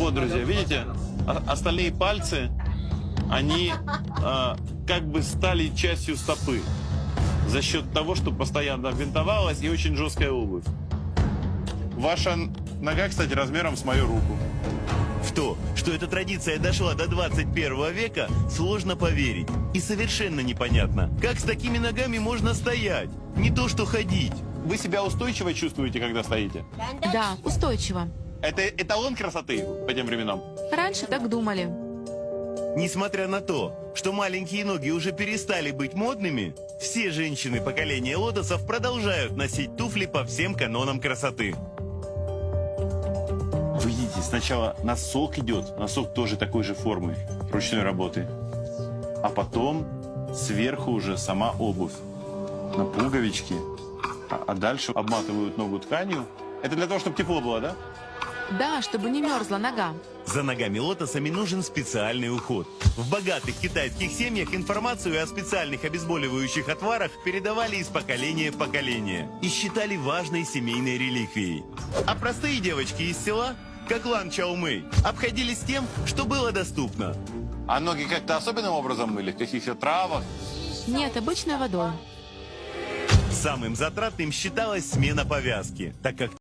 Вот, друзья, видите, остальные пальцы, они как бы стали частью стопы за счет того, что постоянно бинтовалась и очень жесткая обувь. Ваша нога, кстати, размером с мою руку. В то, что эта традиция дошла до 21 века, сложно поверить. И совершенно непонятно, как с такими ногами можно стоять, не то что ходить. Вы себя устойчиво чувствуете, когда стоите? Да, устойчиво. Это эталон красоты по тем временам? Раньше так думали. Несмотря на то, что маленькие ноги уже перестали быть модными, все женщины поколения лотосов продолжают носить туфли по всем канонам красоты. Вы видите, сначала носок идет, носок тоже такой же формы, ручной работы. А потом сверху уже сама обувь на пуговички, а дальше обматывают ногу тканью. Это для того, чтобы тепло было, да? Да, чтобы не мерзла нога. За ногами лотосами нужен специальный уход. В богатых китайских семьях информацию о специальных обезболивающих отварах передавали из поколения в поколение и считали важной семейной реликвией. А простые девочки из села, как Лан Чао-Мэй, обходились тем, что было доступно. А ноги как-то особенным образом мыли? В каких-то травах? Нет, обычной водой. Самым затратным считалась смена повязки, так как